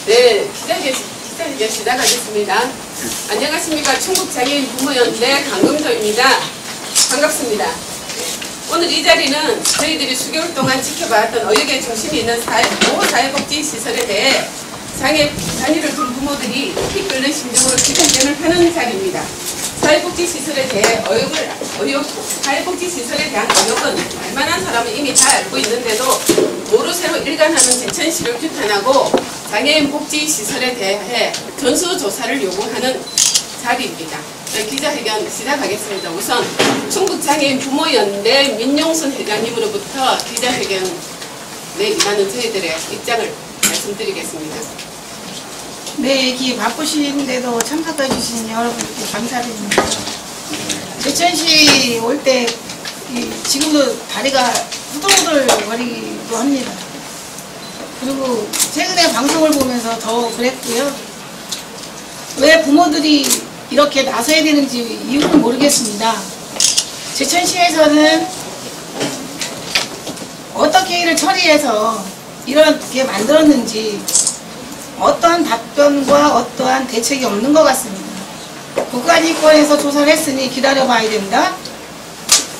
네, 기자회견 시작하겠습니다. 안녕하십니까. 충북장애인 부모연대 강금조입니다. 반갑습니다. 오늘 이 자리는 저희들이 수개월 동안 지켜봤던 어육의 중심이 있는 보호사회복지시설에 대해 자녀를 둔 부모들이 피 끓는 심정으로 기자회견을 하는 자리입니다. 사회복지시설에 대해 사회복지시설에 대한 어육은 알만한 사람은 이미 다 알고 있는데도 모르쇠로 일관하는 제천시를 규탄하고 장애인 복지시설에 대해 전수조사를 요구하는 자리입니다. 기자회견 시작하겠습니다. 우선 충북장애인 부모연대 민용순 회장님으로부터 기자회견에 임하는 저희들의 입장을 말씀드리겠습니다. 네, 이렇게 바쁘신데도 참석해 주신 여러분께 감사드립니다. 제천시 올 때 지금도 다리가 후들후들 거리기도 합니다. 그리고 최근에 방송을 보면서 더 그랬고요. 왜 부모들이 이렇게 나서야 되는지 이유는 모르겠습니다. 제천시에서는 어떻게 이를 처리해서 이렇게 만들었는지 어떠한 답변과 어떠한 대책이 없는 것 같습니다. 국가인권에서 조사를 했으니 기다려봐야 된다?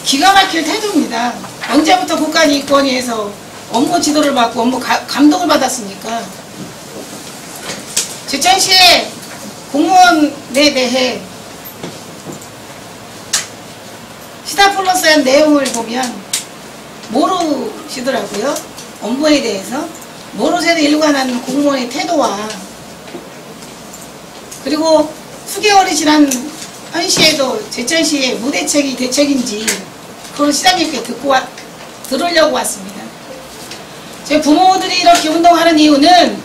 기가 막힐 태도입니다. 언제부터 국가인권위에서 업무 지도를 받고 업무 감독을 받았습니까? 제천시의 공무원에 대해 시다플러스한 내용을 보면 모르시더라고요. 업무에 대해서 모르쇠로 일관한 공무원의 태도와 그리고 수개월이 지난 현시에도 제천시의 무대책이 대책인지 그걸 시장님께 들으려고 왔습니다. 제 부모들이 이렇게 운동하는 이유는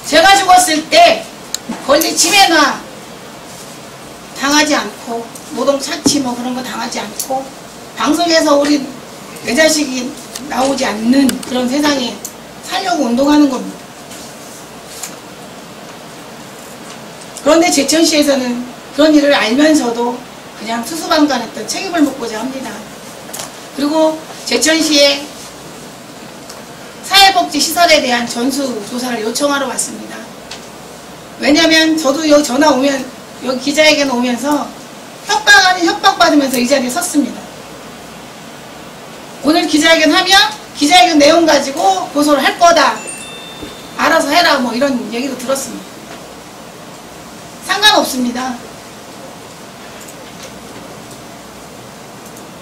제가 죽었을 때 권리 침해나 당하지 않고 노동 착취 뭐 그런 거 당하지 않고 방송에서 우리 내 자식이 나오지 않는 그런 세상에 살려고 운동하는 겁니다. 그런데 제천시에서는 그런 일을 알면서도 그냥 수수방관했던 책임을 묻고자 합니다. 그리고 제천시의 사회복지시설에 대한 전수조사를 요청하러 왔습니다. 왜냐면 저도 여기 전화 오면 여기 기자회견 오면서 협박 아닌 협박 받으면서 이 자리에 섰습니다. 오늘 기자회견 하면 기자회견 내용 가지고 고소를 할 거다. 알아서 해라 뭐 이런 얘기도 들었습니다. 상관없습니다.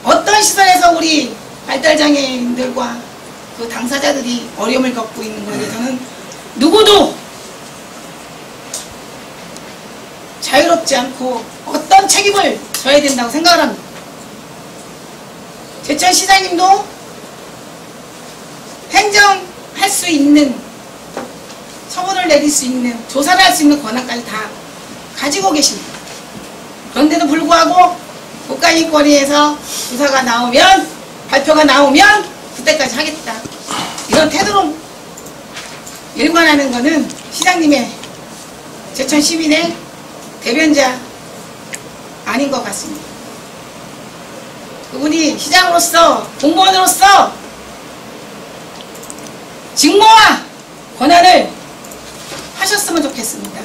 어떤 시설에서 우리 발달장애인들과 그 당사자들이 어려움을 겪고 있는 거에 대해서는 누구도 자유롭지 않고 어떤 책임을 져야 된다고 생각을 합니다. 제천시장님도 행정할 수 있는 처분을 내릴 수 있는 조사를 할 수 있는 권한까지 다 가지고 계십니다. 그런데도 불구하고 국가인권위에서 조사가 나오면 발표가 나오면 그때까지 하겠다 이런 태도로 일관하는 것은 시장님의 제천 시민의 대변자 아닌 것 같습니다. 그분이 시장으로서 공무원으로서 직무와 권한을 하셨으면 좋겠습니다.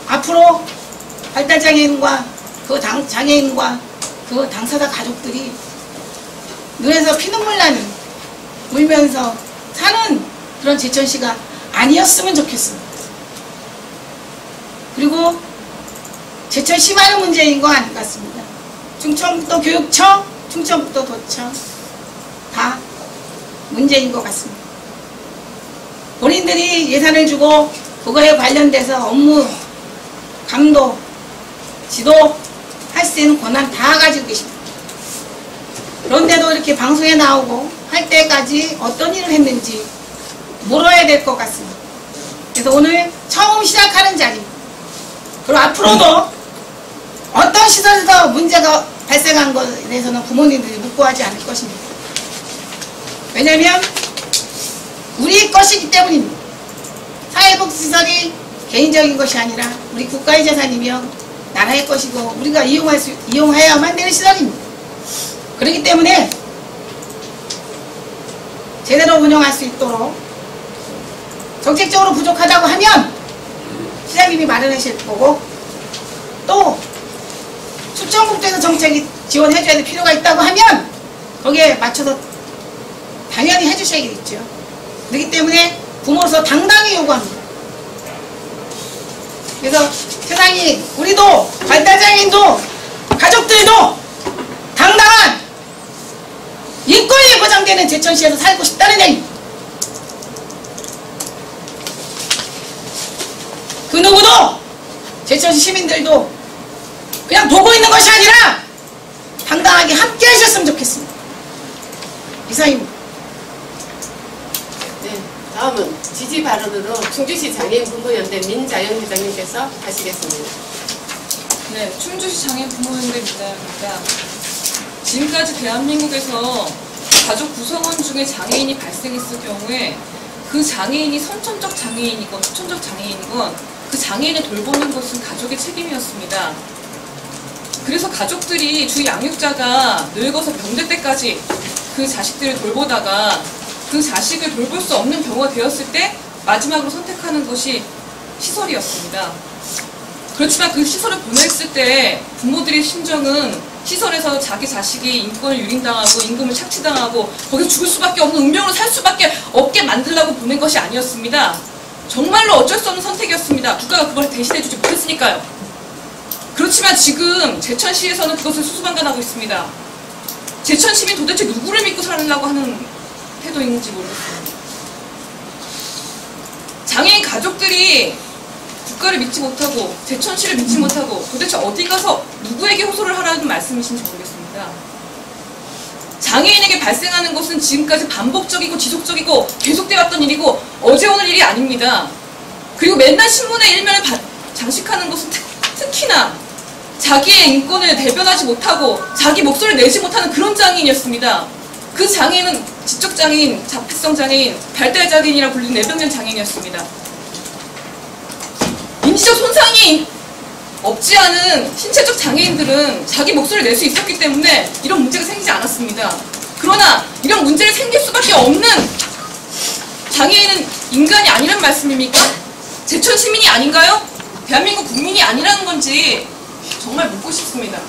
앞으로 발달장애인과 그 장애인과 그 당사자 가족들이 눈에서 피눈물 나는 울면서 사는 그런 제천시가 아니었으면 좋겠습니다. 그리고 제천시 많은 문제인 거 아닌 것 같습니다. 충청북도 교육청, 충청북도 도청 다 문제인 것 같습니다. 본인들이 예산을 주고 그거에 관련돼서 업무 감독, 지도할 수 있는 권한 다 가지고 계십니다. 그런데도 이렇게 방송에 나오고 할 때까지 어떤 일을 했는지 물어야 될 것 같습니다. 그래서 오늘 처음 시작하는 자리입니다. 그리고 앞으로도 어떤 시설에서 문제가 발생한 것에 대해서는 부모님들이 묵고하지 않을 것입니다. 왜냐하면 우리 것이기 때문입니다. 사회복지시설이 개인적인 것이 아니라 우리 국가의 재산이며 나라의 것이고 우리가 이용해야만 되는 시설입니다. 그렇기 때문에 제대로 운영할 수 있도록 정책적으로 부족하다고 하면 시장님이 마련하실 거고, 또 수천국제에서 정책이 지원해줘야 될 필요가 있다고 하면 거기에 맞춰서 당연히 해주셔야겠죠. 그렇기 때문에 부모로서 당당히 요구합니다. 그래서 세상이, 우리도 발달장애인도 가족들도 당당한 인권이 보장되는 제천시에서 살고 싶다는 얘기. 그 누구도, 제천시 시민들도 그냥 보고 있는 것이 아니라 당당하게 함께 하셨으면 좋겠습니다. 이상입니다. 네, 다음은 지지 발언으로 충주시 장애인 부모연대 민자연 회장님께서 하시겠습니다. 네, 충주시 장애인 부모연대 민자연입니다. 지금까지 대한민국에서 가족 구성원 중에 장애인이 발생했을 경우에 그 장애인이 선천적 장애인이건 후천적 장애인이건 그 장애인을 돌보는 것은 가족의 책임이었습니다. 그래서 가족들이 주 양육자가 늙어서 병들 때까지 그 자식들을 돌보다가 그 자식을 돌볼 수 없는 경우가 되었을 때 마지막으로 선택하는 것이 시설이었습니다. 그렇지만 그 시설을 보냈을 때 부모들의 심정은 시설에서 자기 자식이 인권을 유린당하고 임금을 착취당하고 거기서 죽을 수밖에 없는 운명으로 살 수밖에 없게 만들려고 보낸 것이 아니었습니다. 정말로 어쩔 수 없는 선택이었습니다. 국가가 그걸 대신해주지 못했으니까요. 그렇지만 지금 제천시에서는 그것을 수수방관하고 있습니다. 제천 시민 도대체 누구를 믿고 살려고 하는 태도인지 모르겠습니다. 장애인 가족들이 국가를 믿지 못하고 제천시를 믿지 못하고 도대체 어디 가서 누구에게 호소를 하라는 말씀이신지 모르겠습니다. 장애인에게 발생하는 것은 지금까지 반복적이고 지속적이고 계속되어 왔던 일이고 어제 오늘 일이 아닙니다. 그리고 맨날 신문의 일면을 장식하는 것은 특히나 자기의 인권을 대변하지 못하고 자기 목소리를 내지 못하는 그런 장애인이었습니다. 그 장애인은 지적장애인, 자폐성 장애인, 발달장애인이라 불리는 내병면 장애인이었습니다. 인지적 손상이 없지 않은 신체적 장애인들은 자기 목소리를 낼 수 있었기 때문에 이런 문제가 생기지 않았습니다. 그러나 이런 문제가 생길 수밖에 없는 장애인은 인간이 아니란 말씀입니까? 제천 시민이 아닌가요? 대한민국 국민이 아니라는 건지 정말 묻고 싶습니다.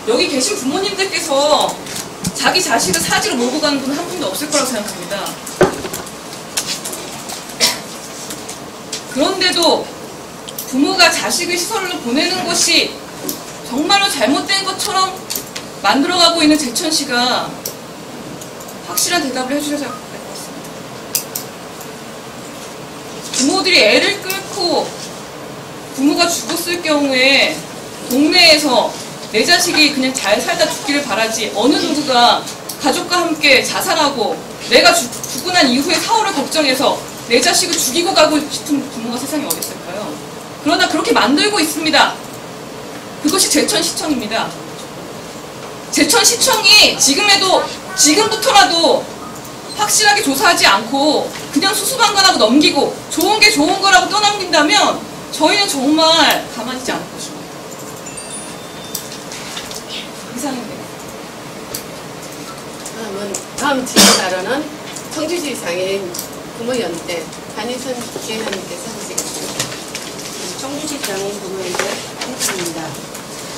여기 계신 부모님들께서 자기 자식을 사지로 몰고 가는 분은 한 분도 없을 거라고 생각합니다. 그런데도 부모가 자식을 시설로 보내는 것이 정말로 잘못된 것처럼 만들어가고 있는 제천시가 확실한 대답을 해주셔야 될 것 같습니다. 부모들이 애를 끌고 부모가 죽었을 경우에 동네에서 내 자식이 그냥 잘 살다 죽기를 바라지 어느 누구가 가족과 함께 자살하고 내가 죽고 난 이후에 사후를 걱정해서 내 자식을 죽이고 가고 싶은 부모가 세상에 어디 있을까요? 그러나 그렇게 만들고 있습니다. 그것이 제천시청입니다. 제천시청이 지금부터라도 확실하게 조사하지 않고 그냥 수수방관하고 넘기고 좋은 게 좋은 거라고 떠넘긴다면 저희는 정말 가만히 있지 않을 것입니다. 이상입니다. 다음 질의 발언은 청주시 장애인 부모연대 한희선 회장님께서 하시겠습니다. 청주시 장애인 부모연대 한희선입니다.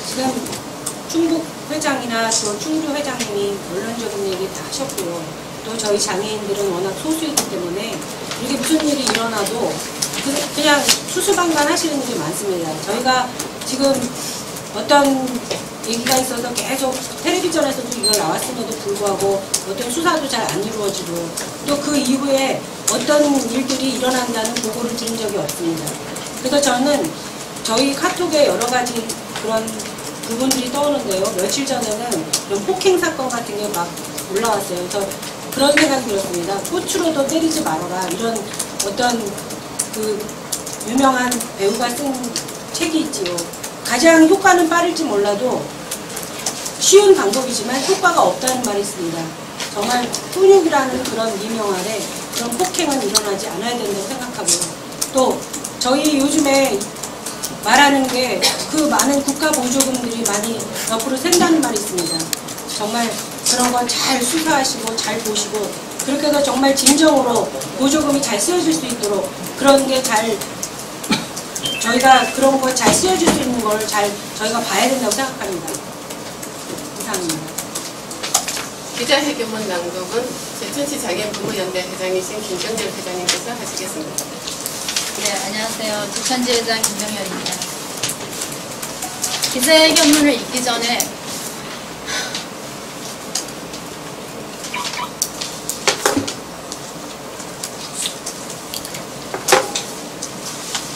지금 충북 회장이나 또 충주 회장님이 원론적인 얘기 다 하셨고요. 또 저희 장애인들은 워낙 소수이기 때문에 이렇게 무슨 일이 일어나도 그냥 수수방관 하시는 게 많습니다. 저희가 지금 어떤 얘기가 있어서 계속 텔레비전에서도 이걸 나왔음에도 불구하고 어떤 수사도 잘 안 이루어지고 또 그 이후에 어떤 일들이 일어난다는 보고를 들은 적이 없습니다. 그래서 저는 저희 카톡에 여러 가지 그런 부분들이 떠오르는데요. 며칠 전에는 이런 폭행 사건 같은 게 막 올라왔어요. 그래서 그런 생각이 들었습니다. 꽃으로도 때리지 말아라. 이런 어떤 그 유명한 배우가 쓴 책이 있지요. 가장 효과는 빠를지 몰라도 쉬운 방법이지만 효과가 없다는 말이 있습니다. 정말 훈육이라는 그런 미명 아래 그런 폭행은 일어나지 않아야 된다고 생각하고요. 또 저희 요즘에 말하는 게 그 많은 국가 보조금들이 많이 옆으로 샌다는 말이 있습니다. 정말 그런 건 잘 수사하시고 잘 보시고 그렇게 해서 정말 진정으로 보조금이 잘 쓰여질 수 있도록 그런 게 잘 저희가 그런 거 잘 쓰여질 수 있는 걸 잘 저희가 봐야 된다고 생각합니다. 이상입니다. 기자회견문 낭독은 제천시 장애인 부모연대 회장이신 김정렬 회장님께서 하시겠습니다. 네, 안녕하세요. 제천지 회장 김정열입니다. 기자회견문을 읽기 전에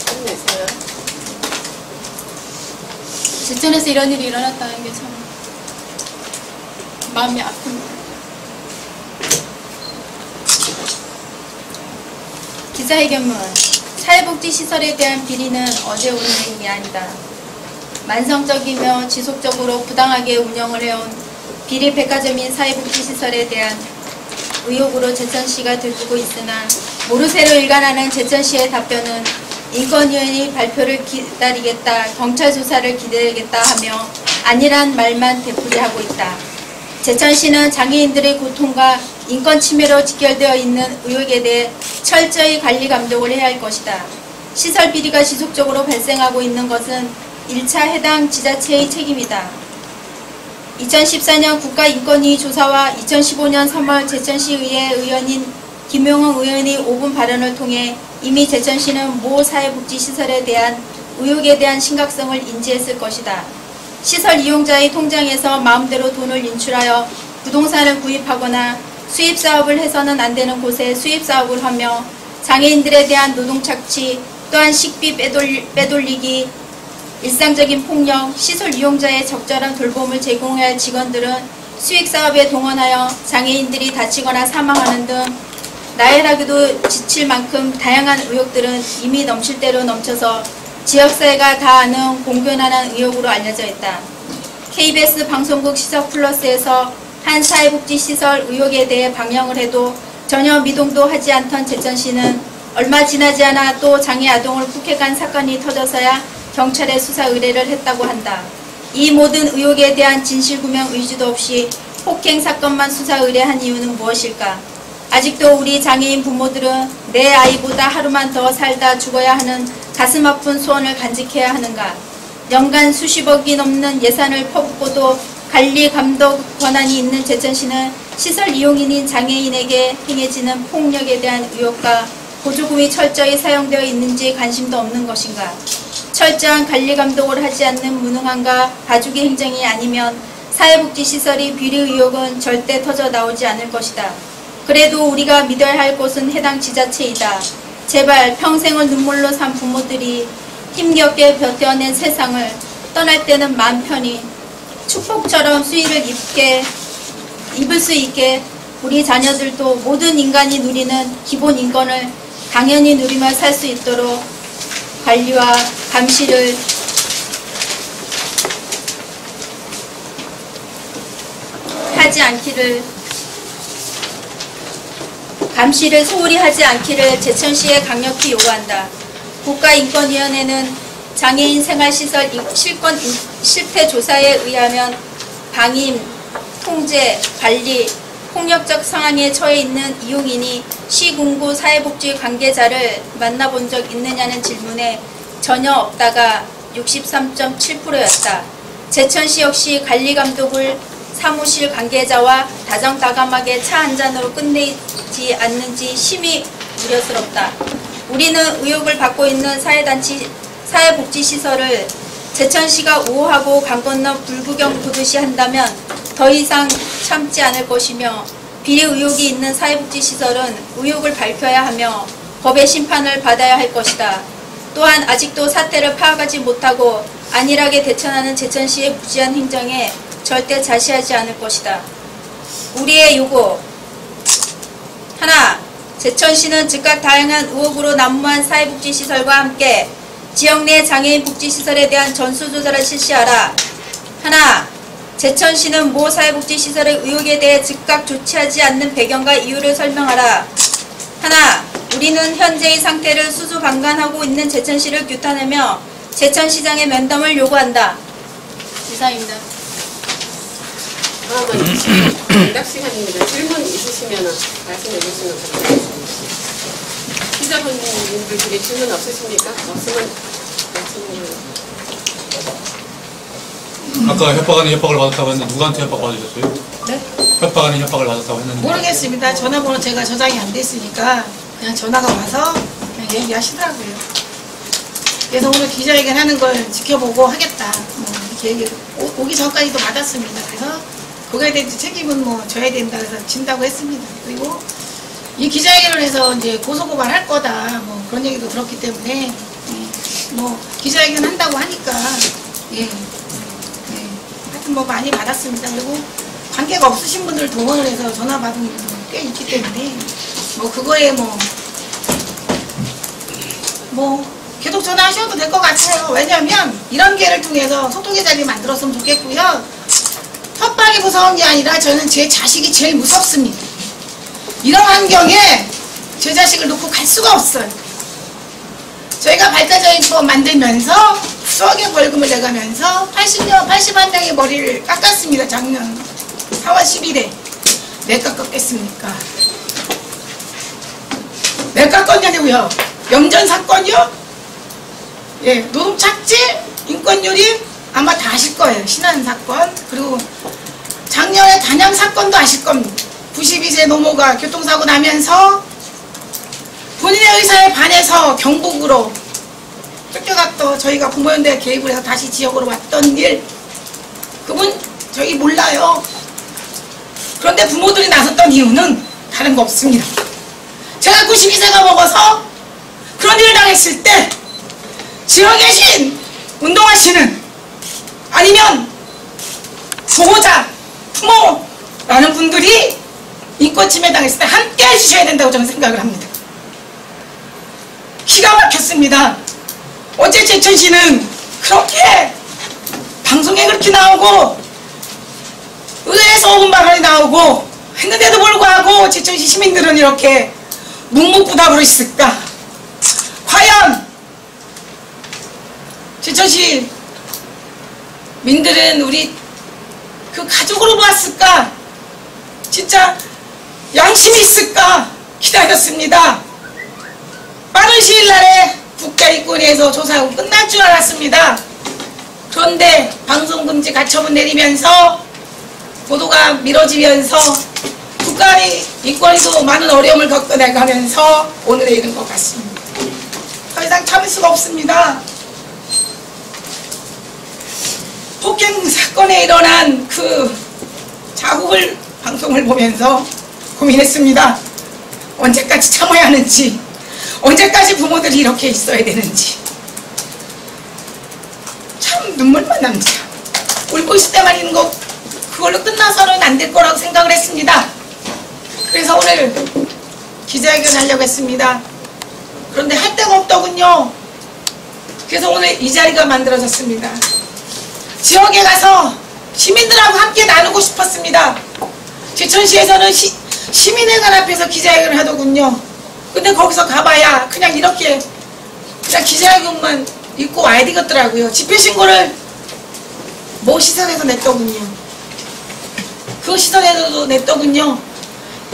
힘내세요. 제천에서 이런 일이 일어났다는 게 참 마음이 아픕니다. 기자회견문. 사회복지시설에 대한 비리는 어제 오는 일이 아니다. 만성적이며 지속적으로 부당하게 운영을 해온 비리 백화점인 사회복지시설에 대한 의혹으로 제천시가 들추고 있으나 모르쇠로 일관하는 제천시의 답변은 인권위원회 발표를 기다리겠다, 경찰 조사를 기다리겠다 하며 아니란 말만 되풀이하고 있다. 제천시는 장애인들의 고통과 인권 침해로 직결되어 있는 의혹에 대해 철저히 관리 감독을 해야 할 것이다. 시설 비리가 지속적으로 발생하고 있는 것은 1차 해당 지자체의 책임이다. 2014년 국가인권위 조사와 2015년 3월 제천시의회 의원인 김용흥 의원의 5분 발언을 통해 이미 제천시는 모 사회복지시설에 대한 의혹에 대한 심각성을 인지했을 것이다. 시설 이용자의 통장에서 마음대로 돈을 인출하여 부동산을 구입하거나 수입사업을 해서는 안 되는 곳에 수입사업을 하며 장애인들에 대한 노동착취, 또한 식비 빼돌리기, 일상적인 폭력, 시설 이용자의 적절한 돌봄을 제공해야 할 직원들은 수익사업에 동원하여 장애인들이 다치거나 사망하는 등 나열하기도 지칠 만큼 다양한 의혹들은 이미 넘칠 대로 넘쳐서 지역사회가 다 아는 공견한 의혹으로 알려져 있다. KBS 방송국 시사플러스에서 한 사회복지시설 의혹에 대해 방영을 해도 전혀 미동도 하지 않던 제천시는 얼마 지나지 않아 또 장애 아동을 폭행한 사건이 터져서야 경찰에 수사 의뢰를 했다고 한다. 이 모든 의혹에 대한 진실규명 의지도 없이 폭행 사건만 수사 의뢰한 이유는 무엇일까? 아직도 우리 장애인 부모들은 내 아이보다 하루만 더 살다 죽어야 하는 가슴 아픈 소원을 간직해야 하는가? 연간 수십억이 넘는 예산을 퍼붓고도 관리 감독 권한이 있는 제천시는 시설 이용인인 장애인에게 행해지는 폭력에 대한 의혹과 보조금이 철저히 사용되어 있는지 관심도 없는 것인가? 철저한 관리 감독을 하지 않는 무능함과 봐주기 행정이 아니면 사회복지시설이 비리 의혹은 절대 터져 나오지 않을 것이다. 그래도 우리가 믿어야 할 곳은 해당 지자체이다. 제발 평생을 눈물로 산 부모들이 힘겹게 버텨낸 세상을 떠날 때는 마음 편히 축복처럼 수의를 입을 수 있게 우리 자녀들도 모든 인간이 누리는 기본 인권을 당연히 누리며 살 수 있도록 관리와 감시를 하지 않기를 감시를 소홀히 하지 않기를 제천시에 강력히 요구한다. 국가인권위원회는 장애인 생활시설 실권 실태 조사에 의하면 방임, 통제, 관리, 폭력적 상황에 처해 있는 이용인이 시군구 사회복지 관계자를 만나본 적 있느냐는 질문에 전혀 없다가 63.7%였다. 제천시 역시 관리 감독을 사무실 관계자와 다정다감하게 차 한 잔으로 끝내지 않는지 심히 우려스럽다. 우리는 의혹을 받고 있는 사회복지시설을 제천시가 우호하고 강 건너 불구경 보듯이 한다면 더 이상 참지 않을 것이며 비리 의혹이 있는 사회복지시설은 의혹을 밝혀야 하며 법의 심판을 받아야 할 것이다. 또한 아직도 사태를 파악하지 못하고 안일하게 대처하는 제천시의 무지한 행정에 절대 자시하지 않을 것이다. 우리의 요구 하나, 제천시는 즉각 다양한 의혹으로 난무한 사회복지시설과 함께 지역 내 장애인 복지시설에 대한 전수조사를 실시하라. 하나, 제천시는 모 사회복지시설의 의혹에 대해 즉각 조치하지 않는 배경과 이유를 설명하라. 하나, 우리는 현재의 상태를 수수방관하고 있는 제천시를 규탄하며 제천시장의 면담을 요구한다. 이상입니다. 다음은 응답 시간입니다. 질문 있으시면 말씀해 주시면 감사하겠습니다. 기자분들 중에 질문 없으십니까? 없으면 말씀해. 아까 협박 아닌 협박을 받았다고 했는데 누구한테 협박 받으셨어요? 네? 협박 아닌 협박을 받았다고 했는데 모르겠습니다. 전화번호 제가 저장이 안 됐으니까 그냥 전화가 와서 그냥 얘기하시더라고요. 그래서 오늘 기자회견 하는 걸 지켜보고 하겠다. 뭐 이렇게 얘기 오기 전까지도 받았습니다. 그래서 그거에 대한 책임은 뭐 져야 된다 그래서 진다고 했습니다. 그리고 이 기자회견을 해서 이제 고소고발 할 거다 뭐 그런 얘기도 들었기 때문에 뭐 기자회견 한다고 하니까 하여튼 뭐 많이 받았습니다. 그리고 관계가 없으신 분들 동원을 해서 전화 받은 분들 꽤 있기 때문에 뭐 그거에 뭐 계속 전화하셔도 될 것 같아요. 왜냐하면 이런 기회를 통해서 소통의 자리 만들었으면 좋겠고요. 협박이 무서운 게 아니라 저는 제 자식이 제일 무섭습니다. 이런 환경에 제 자식을 놓고 갈 수가 없어요. 저희가 발달장애인 법 만들면서 수억의 벌금을 내가면서 80만 명의 머리를 깎았습니다. 작년 4월 10일에. 왜 깎았겠습니까? 왜 깎았냐고요? 영전 사건이요? 예, 노동착취, 인권유린 아마 다 아실 거예요. 신안 사건. 그리고 작년에 단양 사건도 아실 겁니다. 92세 노모가 교통사고 나면서 본인의 의사에 반해서 경북으로 쫓겨갔던 저희가 부모연대에 개입을 해서 다시 지역으로 왔던 일. 그분 저희 몰라요. 그런데 부모들이 나섰던 이유는 다른 거 없습니다. 제가 92세가 먹어서 그런 일을 당했을 때 지역에 계신 운동하시는 아니면 보호자, 부모라는 분들이 인권 침해 당했을 때 함께 해주셔야 된다고 저는 생각을 합니다. 기가 막혔습니다. 어제 제천시는 그렇게 방송에 그렇게 나오고 의회에서 5분 발언이 나오고 했는데도 불구하고 제천시 시민들은 이렇게 묵묵부답으로 있을까? 과연 제천시 민들은 우리 그 가족으로 봤을까? 진짜 양심이 있을까? 기다렸습니다. 빠른 시일 날에 국가인권위에서 조사하고 끝날 줄 알았습니다. 그런데 방송금지 가처분 내리면서 보도가 미뤄지면서 국가인권위도 많은 어려움을 겪어내가면서 오늘에 이른 것 같습니다. 더 이상 참을 수가 없습니다. 폭행 사건에 일어난 그 자국을 방송을 보면서 고민했습니다. 언제까지 참아야 하는지, 언제까지 부모들이 이렇게 있어야 되는지. 참 눈물만 납니다. 울고 있을 때만 있는 거 그걸로 끝나서는 안 될 거라고 생각을 했습니다. 그래서 오늘 기자회견 하려고 했습니다. 그런데 할 데가 없더군요. 그래서 오늘 이 자리가 만들어졌습니다. 지역에 가서 시민들하고 함께 나누고 싶었습니다. 제천시에서는 시민회관 앞에서 기자회견을 하더군요. 근데 거기서 가봐야 그냥 이렇게 그냥 기자회견만 입고 와야 되겠더라고요. 집회신고를 모 시선에서 냈더군요. 그 시선에서도 냈더군요.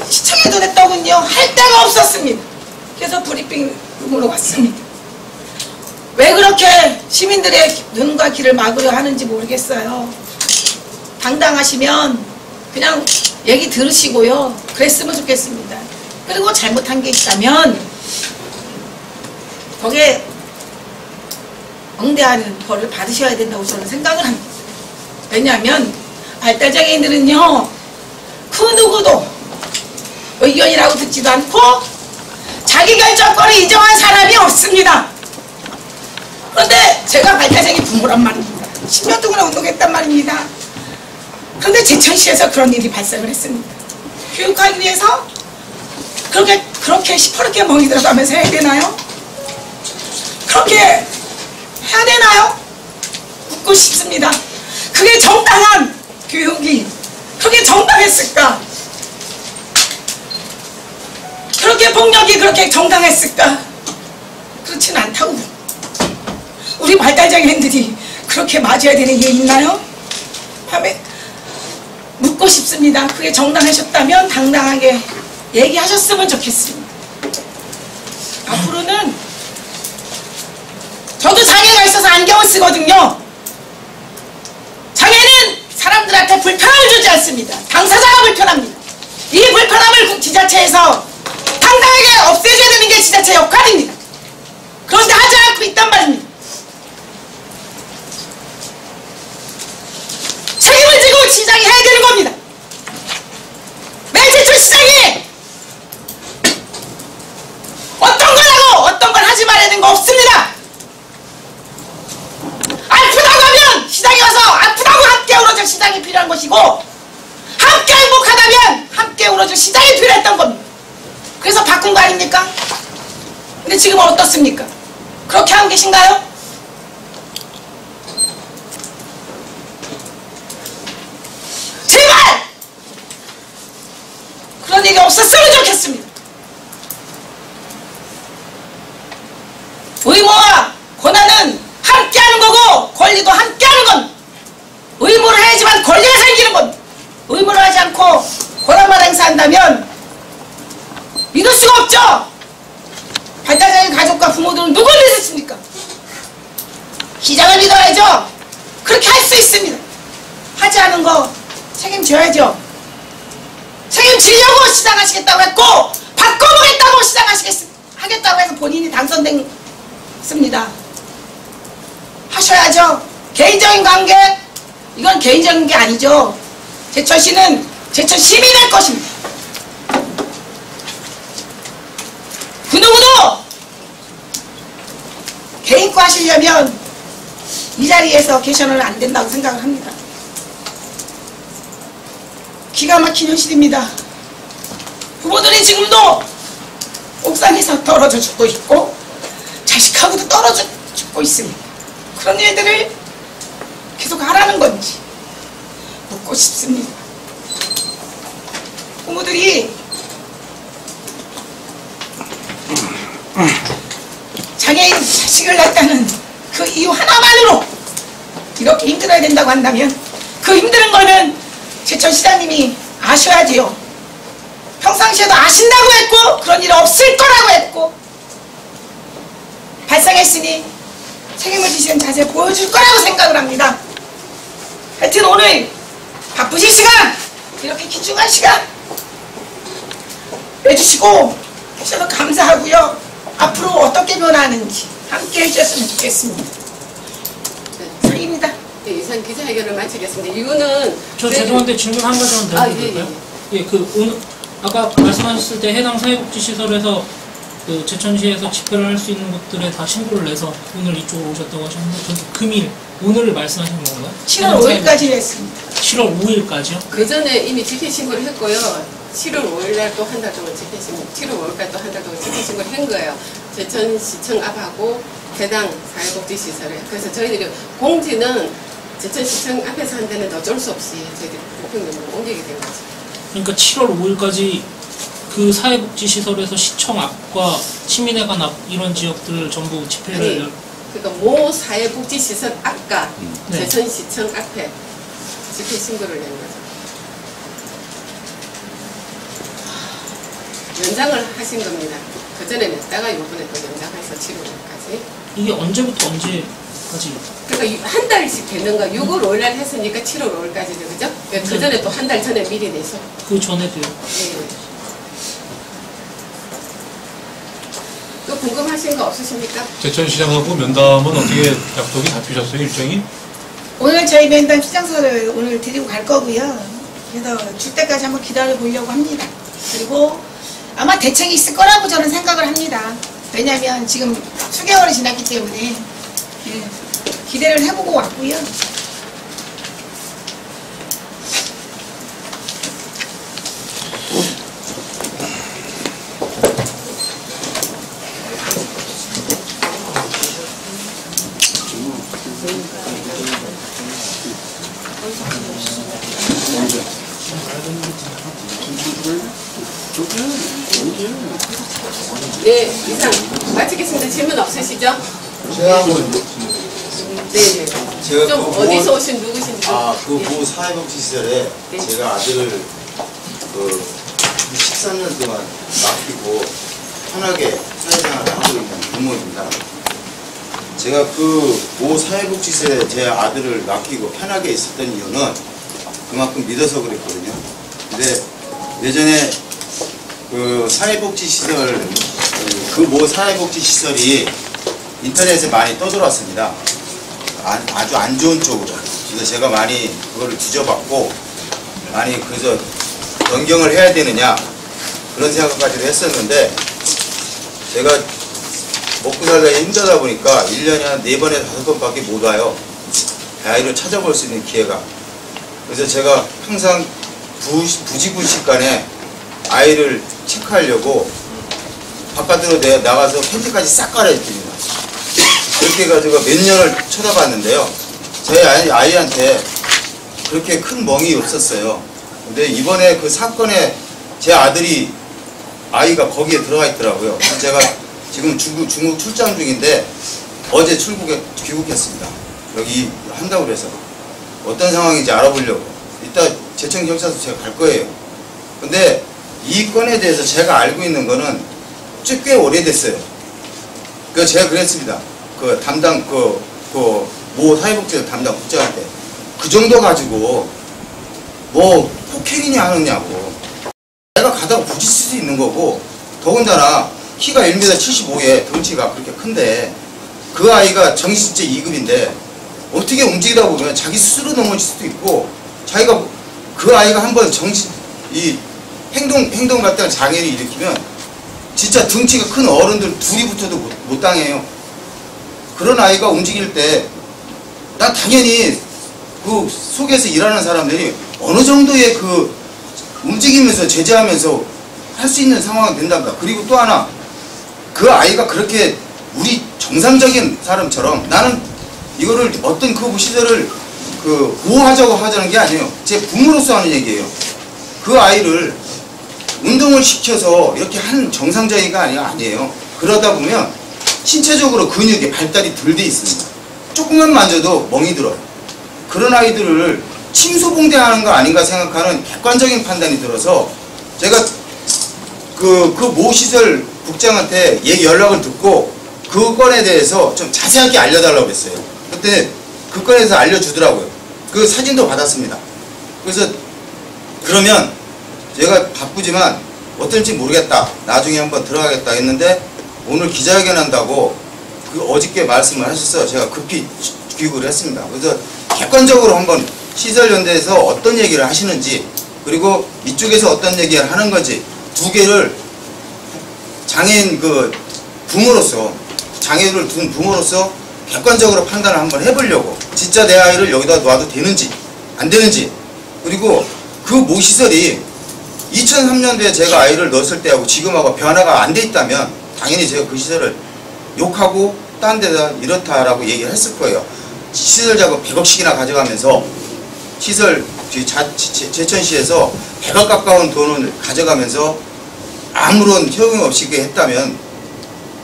시청에도 냈더군요. 할 데가 없었습니다. 그래서 브리핑룸으로 왔습니다. 왜 그렇게 시민들의 눈과 귀를 막으려 하는지 모르겠어요. 당당하시면 그냥 얘기 들으시고요. 그랬으면 좋겠습니다. 그리고 잘못한 게 있다면 거기에 응대하는 벌을 받으셔야 된다고 저는 생각을 합니다. 왜냐하면 발달장애인들은요, 그 누구도 의견이라고 듣지도 않고 자기 결정권을 인정한 사람이 없습니다. 그런데 제가 발달장애인 부모란 말입니다. 10년 동안 운동했단 말입니다. 그런데 제천시에서 그런 일이 발생을 했습니다. 교육하기 위해서 그렇게 시퍼렇게 멍이 들어가면서 해야 되나요? 그렇게 해야 되나요? 묻고 싶습니다. 그게 정당한 교육이 그렇게 정당했을까? 그렇게 폭력이 그렇게 정당했을까? 그렇지는 않다고. 우리 발달장애인들이 그렇게 맞아야 되는 게 있나요? 밤에 묻고 싶습니다. 그게 정당하셨다면 당당하게 얘기하셨으면 좋겠습니다. 앞으로는 저도 장애가 있어서 안경을 쓰거든요. 장애는 사람들한테 불편함을 주지 않습니다. 당사자가 불편합니다. 이 불편함을 지자체에서 당당하게 없애줘야 되는 게 지자체 역할입니다. 그런데 하지 않고 있단 말입니다. 책임을 지고 시장이 해야 되는 겁니다. 매제철 시장이 어떤 걸 하고 어떤 걸 하지 말아야 되는 거 없습니다. 아프다고 하면 시장에 와서 아프다고 함께 울어줄 시장이 필요한 것이고, 함께 행복하다면 함께 울어줄 시장이 필요했던 겁니다. 그래서 바꾼 거 아닙니까? 근데 지금은 어떻습니까? 그렇게 하고 계신가요? 제발! 그런 일이 없었으면 좋겠습니다. 의무와 권한은 함께하는 거고 권리도 함께하는 겁니다. 의무를 해야지만 권리가 생기는 겁니다. 의무를 하지 않고 권한만 행사한다면 믿을 수가 없죠. 발달장애 가족과 부모들은 누굴 믿으십니까? 시장을 믿어야죠. 그렇게 할 수 있습니다. 하지 않은 거 책임져야죠. 책임지려고 시장하시겠다고 했고, 바꿔보겠다고 하겠다고 해서 본인이 당선됐습니다. 하셔야죠. 개인적인 관계, 이건 개인적인 게 아니죠. 제천시는 제천 시민의 것입니다. 그 누구도 개인 거 하시려면 이 자리에서 계셔는 안 된다고 생각을 합니다. 기가 막힌 현실입니다. 부모들이 지금도 옥상에서 떨어져 죽고 있고 자식하고도 떨어져 죽고 있습니다. 그런 일들을 계속 하라는 건지 묻고 싶습니다. 부모들이 장애인 자식을 낳았다는 그 이유 하나만으로 이렇게 힘들어야 된다고 한다면 그 힘든 거는 제천시장님이 아셔야지요. 평상시에도 아신다고 했고 그런 일 없을 거라고 했고 발생했으니 책임을 지시는 자세 보여줄 거라고 생각을 합니다. 하여튼 오늘 바쁘신 시간, 이렇게 귀중한 시간 내주시고 해주셔서 감사하고요. 앞으로 어떻게 변화하는지 함께 해주셨으면 좋겠습니다. 상입니다. 네, 이상 기자회견을 마치겠습니다. 이유는 저 죄송한데 질문 한 가지만 더 해도 될까요? 예, 오늘 아까 말씀하셨을 때 해당 사회복지시설에서 그 제천시에서 집회를 할 수 있는 곳들에 다 신고를 내서 오늘 이쪽으로 오셨다고 하셨는데 저도 금일 오늘을 말씀하시는 건가요? 7월 5일까지 했습니다. 7월 5일까지요? 그 전에 이미 집회 신고를 했고요. 7월 5일날 또 한 달 동안 집회 신고, 7월 5일까지 또 한 달 동안 집회 신고를 한 거예요. 제천시청 앞하고 해당 사회복지시설에. 그래서 저희들이 공지는 제천시청 앞에서 한 데는 어쩔 수 없이 저희들이 부평면으로 옮기게 된 거죠. 그러니까 7월 5일까지 그 사회복지시설에서 시청 앞과 시민회관 앞 이런 지역들 전부 집회를 아니, 그러니까 모 사회복지시설 앞과 네. 제천시청 앞에 집회 신고를 낸 거죠. 연장을 하신 겁니다. 그 전에 냈다가 이번에 또 연장해서 7월까지. 이게 언제부터 언제까지? 그러니까 한 달씩 되는 거 6월 5일 날 했으니까 7월 5일까지죠, 그죠? 그 전에 또 한 달 전에 미리 내서. 그 전에도요? 네. 또 궁금하신 거 없으십니까? 제천시장하고 면담은 어떻게 약속이 잡히셨어요, 일정이? 오늘 저희 면담 시장서를 오늘 드리고 갈 거고요. 그래서 줄 때까지 한번 기다려 보려고 합니다. 그리고 아마 대책이 있을 거라고 저는 생각을 합니다. 왜냐하면 지금 수개월이 지났기 때문에 기대를 해보고 왔고요. 네, 이상 마치겠습니다. 질문 없으시죠? 제가 뭐 네. 제가 좀 그 어디서 오신 누구신지. 그 모 사회복지시설에 네. 제가 아들을 13년 동안 맡기고 편하게 사회생활을 하고 있는 부모입니다. 제가 그 모 사회복지시설에 제 아들을 맡기고 편하게 있었던 이유는 그만큼 믿어서 그랬거든요. 근데 예전에 그 사회복지시설, 그 모 사회복지시설이 인터넷에 많이 떠들어왔습니다. 아주 안 좋은 쪽으로. 그래서 제가 많이 그거를 뒤져봤고, 많이 그래서 변경을 해야 되느냐, 그런 생각까지도 했었는데, 제가 먹고 살다 힘들다 보니까 1년에 한 4번에 5번밖에 못 와요. 아이를 찾아볼 수 있는 기회가. 그래서 제가 항상 부지불식간에 아이를 체크하려고 바깥으로 나가서 팬티까지 싹 갈아입힙니다. 그렇게 해가지고 몇 년을 쳐다봤는데요. 제 아이한테 그렇게 큰 멍이 없었어요. 근데 이번에 그 사건에 제 아이가 거기에 들어가 있더라고요. 제가 지금 중국 출장 중인데 어제 귀국했습니다. 여기 한다고 그래서 어떤 상황인지 알아보려고. 이따 제천경찰서 제가 갈 거예요. 근데 이 건에 대해서 제가 알고 있는 거는 꽤 오래됐어요. 그 제가 그랬습니다. 그 담당 모 사회복지사 담당 국장한테 그 정도 가지고 뭐 폭행이냐 하느냐고. 내가 가다가 부딪힐 수 있는 거고, 더군다나 키가 1m 75에 덩치가 그렇게 큰데 그 아이가 정신체 2급인데 어떻게 움직이다 보면 자기 스스로 넘어질 수도 있고, 자기가 그 아이가 한번 행동 같다는 장애를 일으키면 진짜 덩치가 큰 어른들 둘이 붙어도 못 당해요. 그런 아이가 움직일 때 난 당연히 그 속에서 일하는 사람들이 어느 정도의 그 움직이면서 제재하면서 할 수 있는 상황이 된답니다. 그리고 또 하나, 그 아이가 그렇게 우리 정상적인 사람처럼, 나는 이거를 어떤 그 시설을 보호하자고 하자는 게 아니에요. 제 부모로서 하는 얘기예요. 그 아이를 운동을 시켜서 이렇게 한 정상적인가 아니에요. 그러다 보면 신체적으로 근육이 발달이 덜 돼 있습니다. 조금만 만져도 멍이 들어요. 그런 아이들을 침소봉대하는 거 아닌가 생각하는 객관적인 판단이 들어서 제가 그 모 시설 국장한테 연락을 듣고 그 건에 대해서 좀 자세하게 알려달라고 했어요. 그때 그 건에서 알려주더라고요. 그 사진도 받았습니다. 그래서 그러면 제가 바쁘지만 어떨지 모르겠다, 나중에 한번 들어가겠다 했는데, 오늘 기자회견 한다고 어저께 말씀을 하셔서 제가 급히 귀국을 했습니다. 그래서 객관적으로 한번 시설연대에서 어떤 얘기를 하시는지, 그리고 이쪽에서 어떤 얘기를 하는 건지 두 개를 장애인 부모로서, 장애를 둔 부모로서 객관적으로 판단을 한번 해보려고, 진짜 내 아이를 여기다 놔도 되는지 안 되는지, 그리고 그 모 시설이 2003년도에 제가 아이를 넣었을 때하고 지금하고 변화가 안 돼 있다면 당연히 제가 그 시설을 욕하고 딴 데다 이렇다라고 얘기를 했을 거예요. 시설 작업 100억씩이나 가져가면서 시설 제천시에서 100억 가까운 돈을 가져가면서 아무런 효용 없이 했다면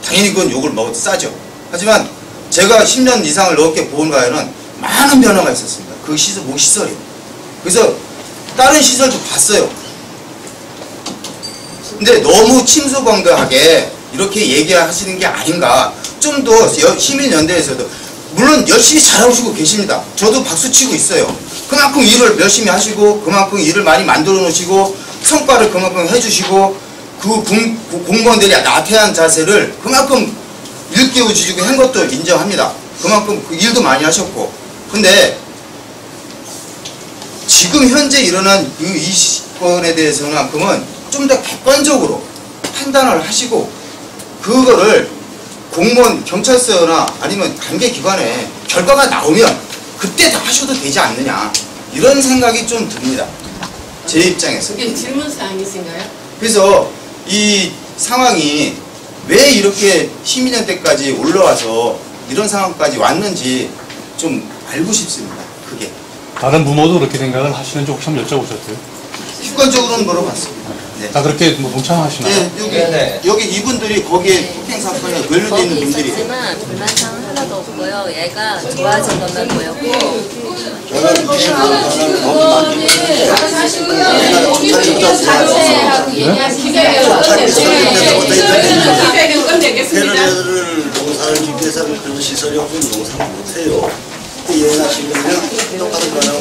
당연히 그건 욕을 먹어도 싸죠. 하지만 제가 10년 이상을 넘게 본 가에는 많은 변화가 있었습니다. 그 시설, 모 시설이. 그래서 다른 시설도 봤어요. 근데 너무 침소봉대하게 이렇게 얘기하시는 게 아닌가. 좀 더 시민연대에서도 물론 열심히 잘하시고 계십니다. 저도 박수치고 있어요. 그만큼 일을 열심히 하시고, 그만큼 일을 많이 만들어 놓으시고, 성과를 그만큼 해주시고, 그 공무원들이 나태한 자세를 그만큼 일깨워 주시고 한 것도 인정합니다. 그만큼 그 일도 많이 하셨고. 근데 지금 현재 일어난 이 사건에 대해서만큼은 좀 더 객관적으로 판단을 하시고, 그거를 공무원, 경찰서나 아니면 관계기관에 결과가 나오면 그때 다 하셔도 되지 않느냐, 이런 생각이 좀 듭니다. 제 입장에서. 그게 질문사항이신가요? 그래서 이 상황이 왜 이렇게 시민연대까지 올라와서 이런 상황까지 왔는지 좀 알고 싶습니다. 그게. 다른 부모도 그렇게 생각을 하시는지 혹시 한번 여쭤보셨어요? 객관적으로는 물어봤습니다. 다 그렇게 뭐 뭉창하시나요? 네, 여기 이분들이 거기에 폭행 사건에 관련돼 있는 거기 분들이 있었지만 불만사항 하나도 없고요. 얘가 좋아진 것만 보였고 기자회견 끝내겠습니다. 애들을 농사를 짓기 위해서 그런 시설이 없으면 농사를 못해요. 이해하시려면 똑바로 말하고